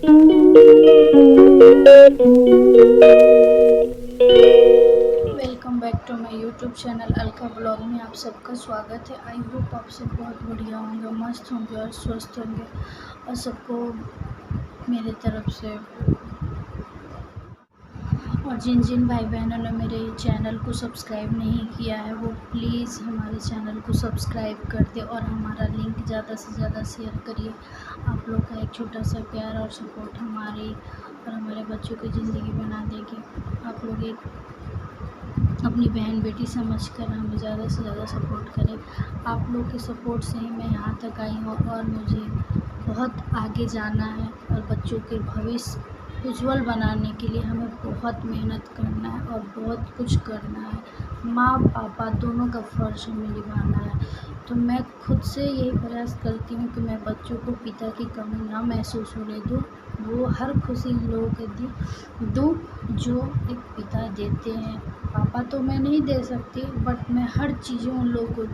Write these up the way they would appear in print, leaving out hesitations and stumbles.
Welcome back to my YouTube channel Alka blog में आप सबका स्वागत है। आई होप आप सब बहुत बढ़िया होंगे, मस्त होंगे और स्वस्थ होंगे। और सबको मेरे तरफ से, और जिन जिन भाई बहनों ने मेरे चैनल को सब्सक्राइब नहीं किया है वो प्लीज़ हमारे चैनल को सब्सक्राइब कर दे और हमारा लिंक ज़्यादा से ज़्यादा शेयर करिए। आप लोग का एक छोटा सा प्यार और सपोर्ट हमारी और हमारे बच्चों की ज़िंदगी बना देगी। आप लोग एक अपनी बहन बेटी समझकर हमें ज़्यादा से ज़्यादा सपोर्ट करें। आप लोग के सपोर्ट से ही मैं यहाँ तक आई हूँ और मुझे बहुत आगे जाना है और बच्चों के भविष्य उज्जवल बनाने के लिए हमें बहुत मेहनत करना है और बहुत कुछ करना है। माँ पापा दोनों का फ़र्ज़ हमें निभाना है। तो मैं खुद से यही प्रयास करती हूँ कि मैं बच्चों को पिता की कमी ना महसूस होने दूँ। वो हर खुशी उन लोगों को दूँ जो एक पिता देते हैं। पापा तो मैं नहीं दे सकती, बट मैं हर चीज़ें उन लोगों को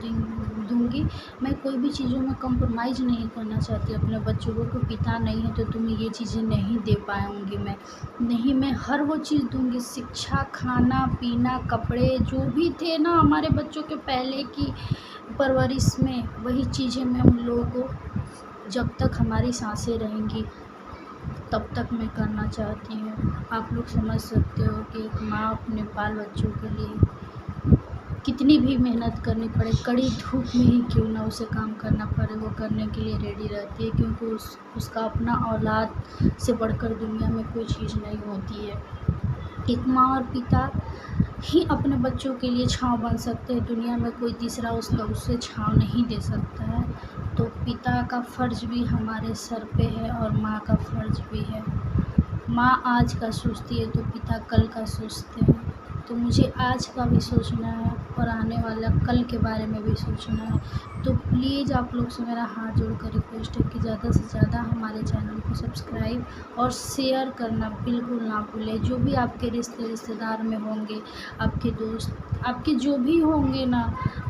दूँगी। मैं कोई भी चीज़ों में कंप्रोमाइज़ नहीं करना चाहती अपने बच्चों को। पिता नहीं है तो तुम्हें ये चीज़ें नहीं दे पाऊँगी मैं हर वो चीज़ दूँगी। शिक्षा, खाना पीना, कपड़े जो भी थे ना हमारे बच्चों के पहले की परवरिश में, वही चीज़ें मैं उन लोगों को जब तक हमारी सांसें रहेंगी तब तक मैं करना चाहती हूँ। आप लोग समझ सकते हो कि एक माँ अपने बाल बच्चों के लिए कितनी भी मेहनत करनी पड़े, कड़ी धूप में ही क्यों ना उसे काम करना पड़े, वो करने के लिए रेडी रहती है, क्योंकि उसका अपना औलाद से बढ़कर दुनिया में कोई चीज़ नहीं होती है। एक माँ और पिता ही अपने बच्चों के लिए छाँव बन सकते हैं। दुनिया में कोई तीसरा उससे छाँव नहीं दे सकता है। तो पिता का फ़र्ज़ भी हमारे सर पे है और माँ का फ़र्ज़ भी है। माँ आज का सोचती है तो पिता कल का सोचते हैं। तो मुझे आज का भी सोचना है और आने वाला कल के बारे में भी सोचना है। तो प्लीज़ आप लोग से मेरा हाथ जोड़कर रिक्वेस्ट है कि ज़्यादा से ज़्यादा हमारे चैनल को सब्सक्राइब और शेयर करना बिल्कुल ना भूलें। जो भी आपके रिश्तेदार में होंगे, आपके दोस्त, आपके जो भी होंगे ना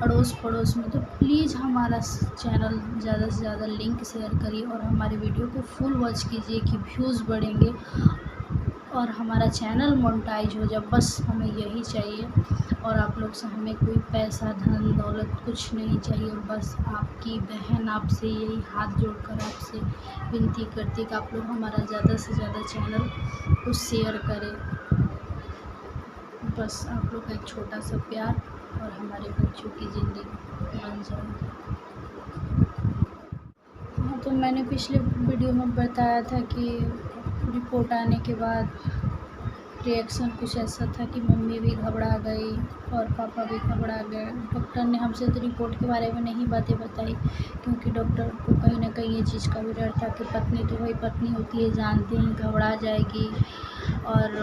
अड़ोस पड़ोस में, तो प्लीज़ हमारा चैनल ज़्यादा से ज़्यादा लिंक शेयर करिए और हमारे वीडियो को फुल वॉच कीजिए कि व्यूज़ बढ़ेंगे और हमारा चैनल मोनेटाइज हो जाए। बस हमें यही चाहिए और आप लोग से हमें कोई पैसा धन दौलत कुछ नहीं चाहिए। और बस आपकी बहन आपसे यही हाथ जोड़कर आपसे विनती करती है कि आप लोग हमारा ज़्यादा से ज़्यादा चैनल को शेयर करें। बस आप लोग का एक छोटा सा प्यार और हमारे बच्चों की ज़िंदगी बन जाए। हाँ, तो मैंने पिछले वीडियो में बताया था कि रिपोर्ट आने के बाद रिएक्शन कुछ ऐसा था कि मम्मी भी घबरा गई और पापा भी घबरा गए। डॉक्टर ने हमसे तो रिपोर्ट के बारे में नहीं बातें बताई, क्योंकि डॉक्टर को कहीं ना कहीं ये चीज़ का भी डर था कि पत्नी तो वही पत्नी होती है, जानते ही घबरा जाएगी। और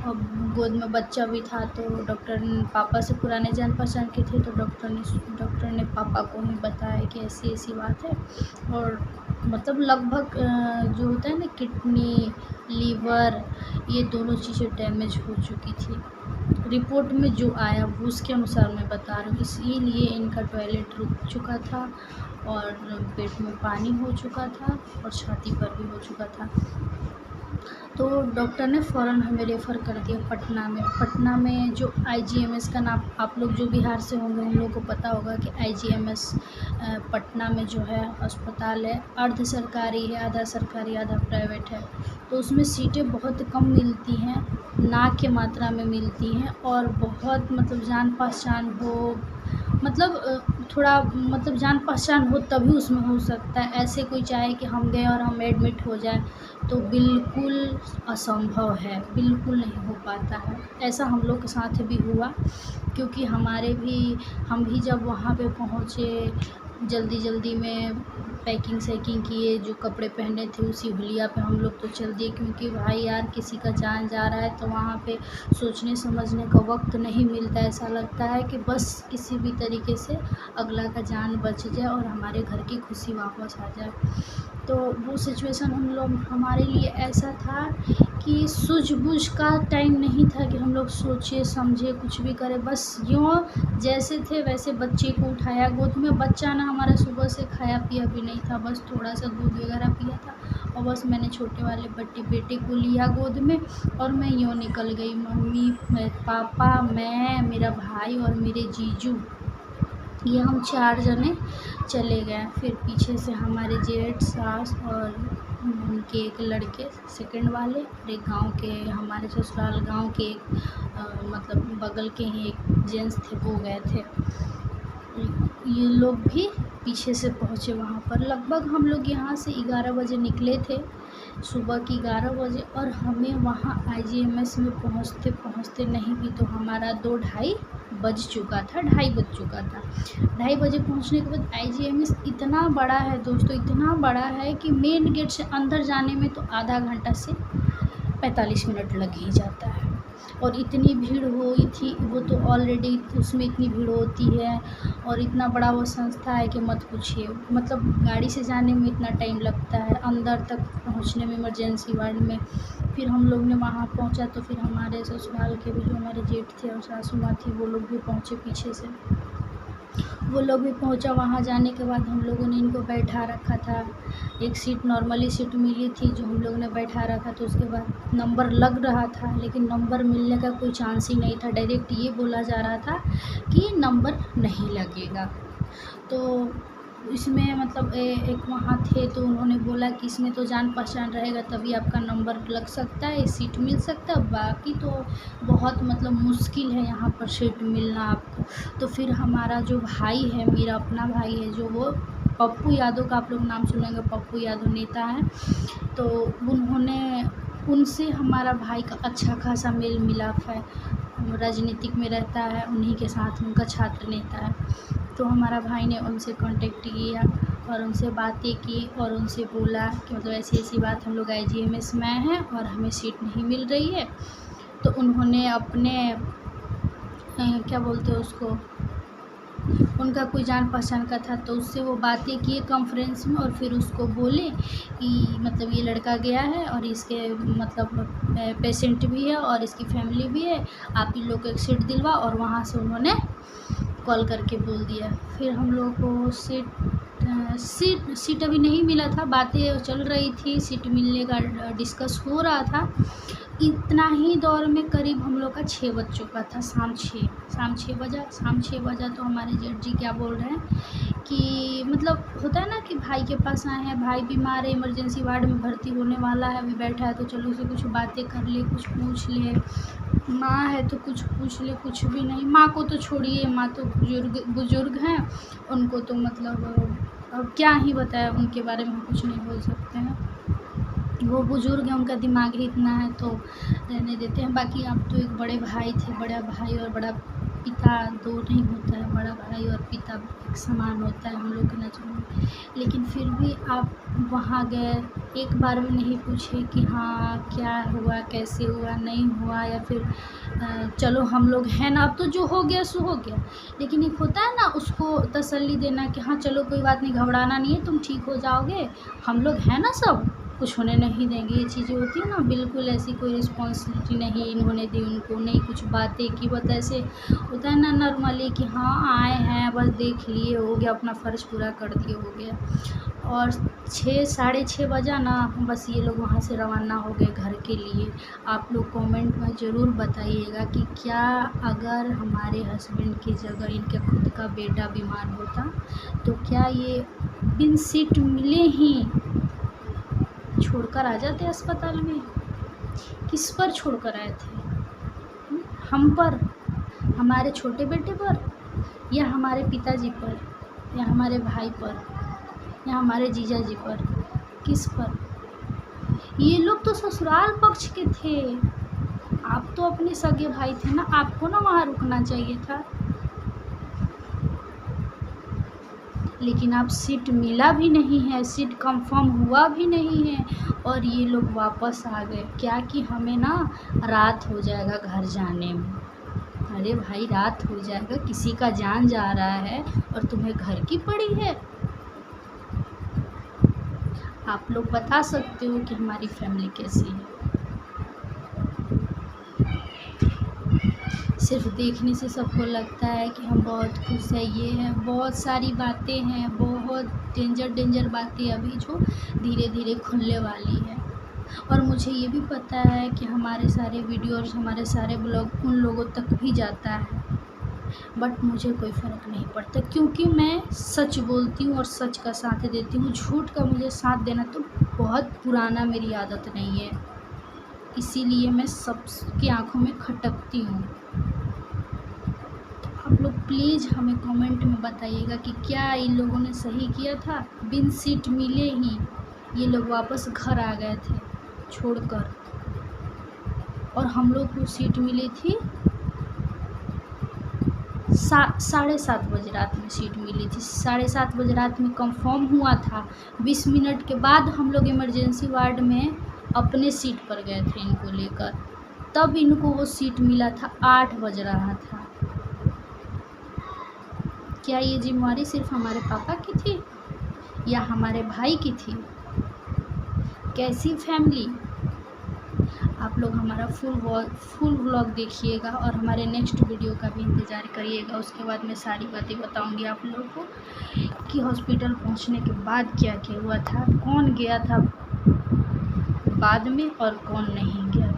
अब गोद में बच्चा भी था तो डॉक्टर पापा से पुराने जान पहचान के थे, तो डॉक्टर ने पापा को ही बताया कि ऐसी ऐसी बात है। और मतलब लगभग जो होता है ना किडनी, लीवर, ये दोनों चीज़ें डैमेज हो चुकी थी। रिपोर्ट में जो आया वो उसके अनुसार मैं बता रही हूँ। इसीलिए इनका टॉयलेट रुक चुका था और पेट में पानी हो चुका था और छाती पर भी हो चुका था। तो डॉक्टर ने फ़ौरन हमें रेफ़र कर दिया पटना में जो आईजीएमएस का नाम, आप लोग जो बिहार से होंगे उन लोगों को पता होगा कि आईजीएमएस पटना में जो है अस्पताल है, अर्ध सरकारी है, आधा सरकारी आधा प्राइवेट है। तो उसमें सीटें बहुत कम मिलती हैं, ना के मात्रा में मिलती हैं और बहुत मतलब जान पहचान हो, मतलब थोड़ा मतलब जान पहचान हो तभी उसमें हो सकता है। ऐसे कोई चाहे कि हम गए और हम एडमिट हो जाएं तो बिल्कुल असंभव है, बिल्कुल नहीं हो पाता है। ऐसा हम लोग के साथ भी हुआ, क्योंकि हम भी जब वहाँ पे पहुँचे जल्दी में पैकिंग शैकिंग किए, जो कपड़े पहने थे उसी हुलिया पे हम लोग तो चल दिए, क्योंकि भाई यार किसी का जान जा रहा है तो वहाँ पे सोचने समझने का वक्त नहीं मिलता। ऐसा लगता है कि बस किसी भी तरीके से अगला का जान बच जाए और हमारे घर की खुशी वापस आ जाए। तो वो सिचुएशन हमारे लिए ऐसा था कि सूझबूझ का टाइम नहीं था कि हम लोग सोचे समझे कुछ भी करें। बस यूँ जैसे थे वैसे बच्चे को उठाया गोद में। बच्चा ना हमारा सुबह से खाया पिया भी नहीं था, बस थोड़ा सा दूध वगैरह पिया था और बस मैंने छोटे वाले बेटे को लिया गोद में और मैं यूँ निकल गई। मम्मी, पापा, मैं, मेरा भाई और मेरे जीजू, ये हम 4 जने चले गए। फिर पीछे से हमारे जेठ, सास और उनके एक लड़के सेकंड वाले और एक गांव के, हमारे ससुराल गांव के एक मतलब बगल के ही एक जेंट्स थे, वो गए थे। ये लोग भी पीछे से पहुँचे वहाँ पर। लगभग हम लोग यहाँ से 11 बजे निकले थे, सुबह की 11 बजे, और हमें वहाँ IGMS में पहुँचते नहीं भी तो हमारा 2 ढाई बज चुका था, 2:30 बज चुका था। 2:30 बजे पहुँचने के बाद IGMS इतना बड़ा है दोस्तों, इतना बड़ा है कि मेन गेट से अंदर जाने में तो आधा घंटा से 45 मिनट लग ही जाता है। और इतनी भीड़ हुई थी, वो तो ऑलरेडी उसमें इतनी भीड़ होती है और इतना बड़ा वो संस्था है कि मत पूछिए। मतलब गाड़ी से जाने में इतना टाइम लगता है, अंदर तक पहुंचने में इमरजेंसी वार्ड में। फिर हम लोग ने वहाँ पहुँचा तो फिर हमारे ससुराल के भी जो हमारे जेठ थे और सासू माँ थी, वो लोग भी पहुँचे पीछे से। वो लोग भी पहुँचा। वहाँ जाने के बाद हम लोगों ने इनको बैठा रखा था। एक सीट नॉर्मली सीट मिली थी जो हम लोग ने बैठा रखा, तो उसके बाद नंबर लग रहा था, लेकिन नंबर मिलने का कोई चांस ही नहीं था। डायरेक्ट ये बोला जा रहा था कि नंबर नहीं लगेगा। तो इसमें मतलब एक वहाँ थे तो उन्होंने बोला कि इसमें तो जान पहचान रहेगा तभी आपका नंबर लग सकता है, सीट मिल सकता है, बाकी तो बहुत मतलब मुश्किल है यहाँ पर सीट मिलना आपको। तो फिर हमारा जो भाई है, मेरा अपना भाई है, जो वो पप्पू यादव का आप लोग नाम सुनेंगे, पप्पू यादव नेता है, तो उन्होंने उनसे हमारा भाई का अच्छा खासा मेल मिलाप है, राजनीतिक में रहता है, उन्हीं के साथ उनका छात्र नेता है। तो हमारा भाई ने उनसे कांटेक्ट किया और उनसे बातें की और उनसे बोला कि मतलब ऐसी ऐसी बात, हम लोग IGMS में हैं और हमें सीट नहीं मिल रही है। तो उन्होंने अपने क्या बोलते हैं उसको, उनका कोई जान पहचान का था, तो उससे वो बातें किए कॉन्फ्रेंस में और फिर उसको बोले कि मतलब ये लड़का गया है और इसके मतलब पेशेंट भी है और इसकी फैमिली भी है, आप इन लोग को एक सीट दिलवा। और वहाँ से उन्होंने कॉल करके बोल दिया। फिर हम लोग को सीट अभी नहीं मिला था, बातें चल रही थी, सीट मिलने का डिस्कस हो रहा था। इतना ही दौर में करीब हम लोग का 6 बज चुका था, शाम 6 बजा। तो हमारे जेठ जी क्या बोल रहे हैं कि मतलब होता है ना कि भाई के पास आए हैं, भाई बीमार है, इमरजेंसी वार्ड में भर्ती होने वाला है, अभी बैठा है, तो चलो उसे कुछ बातें कर ले, कुछ पूछ ले। माँ है तो कुछ पूछ ले, कुछ भी नहीं। माँ को तो छोड़िए, माँ तो बुजुर्ग हैं, उनको तो मतलब अब क्या ही बताया, उनके बारे में हम कुछ नहीं बोल सकते हैं, वो बुजुर्ग हैं, उनका दिमाग ही इतना है तो रहने देते हैं। बाकी आप तो एक बड़े भाई थे, बड़ा भाई और बड़ा पिता दो नहीं होता है, बड़ा भाई और पिता एक समान होता है हम लोग के नज़र में। लेकिन फिर भी आप वहाँ गए, एक बार भी नहीं पूछे कि हाँ क्या हुआ, कैसे हुआ, नहीं हुआ, या फिर चलो हम लोग हैं ना, अब तो जो हो गया सो हो गया। लेकिन एक होता है ना उसको तसल्ली देना कि हाँ चलो कोई बात नहीं, घबराना नहीं है, तुम ठीक हो जाओगे, हम लोग हैं ना, सब कुछ होने नहीं देंगे। ये चीज़ें होती है ना, बिल्कुल ऐसी कोई रिस्पॉन्सिबिलिटी नहीं इन्होंने दी उनको, नहीं कुछ बातें की, बस ऐसे होता है ना नॉर्मली कि हाँ आए हैं, बस देख लिए, हो गया, अपना फ़र्ज़ पूरा कर दिए, हो गया। और 6 बजा ना, बस ये लोग वहाँ से रवाना हो गए घर के लिए। आप लोग कमेंट में ज़रूर बताइएगा कि क्या अगर हमारे हस्बैंड की जगह इनके खुद का बेटा बीमार होता तो क्या ये बिन सीट मिले ही छोड़कर आ जाते अस्पताल में? किस पर छोड़कर आए थे? हम पर, हमारे छोटे बेटे पर, या हमारे पिताजी पर, या हमारे भाई पर, या हमारे जीजा जी पर? किस पर? ये लोग तो ससुराल पक्ष के थे, आप तो अपने सगे भाई थे ना, आपको ना वहाँ रुकना चाहिए था। लेकिन आप सीट मिला भी नहीं है, सीट कंफर्म हुआ भी नहीं है और ये लोग वापस आ गए। क्या कि हमें ना रात हो जाएगा घर जाने में। अरे भाई रात हो जाएगा, किसी का जान जा रहा है और तुम्हें घर की पड़ी है। आप लोग बता सकते हो कि हमारी फैमिली कैसी है। सिर्फ देखने से सबको लगता है कि हम बहुत खुश हैं, ये है, बहुत सारी बातें हैं, बहुत डेंजर बातें अभी जो धीरे धीरे खुलने वाली है। और मुझे ये भी पता है कि हमारे सारे वीडियोज़, हमारे सारे ब्लॉग उन लोगों तक भी जाता है, बट मुझे कोई फ़र्क नहीं पड़ता, क्योंकि मैं सच बोलती हूँ और सच का साथ देती हूँ। झूठ का मुझे साथ देना तो बहुत पुराना मेरी आदत नहीं है, इसीलिए मैं सबकी आंखों में खटकती हूँ। आप लोग प्लीज़ हमें कमेंट में बताइएगा कि क्या इन लोगों ने सही किया था। बिन सीट मिले ही ये लोग वापस घर आ गए थे छोड़कर, और हम लोग को सीट मिली थी 7:30 बजे रात में सीट मिली थी। 7:30 बजे रात में कंफर्म हुआ था। 20 मिनट के बाद हम लोग इमरजेंसी वार्ड में अपने सीट पर गए थे इनको लेकर, तब इनको वो सीट मिला था। 8 बज रहा था। क्या ये जिम्मेवारी सिर्फ हमारे पापा की थी या हमारे भाई की थी? कैसी फैमिली। आप लोग हमारा फुल व्लॉग देखिएगा और हमारे नेक्स्ट वीडियो का भी इंतज़ार करिएगा। उसके बाद मैं सारी बातें बताऊंगी आप लोगों को कि हॉस्पिटल पहुंचने के बाद क्या क्या हुआ था, कौन गया था बाद में और कौन नहीं गया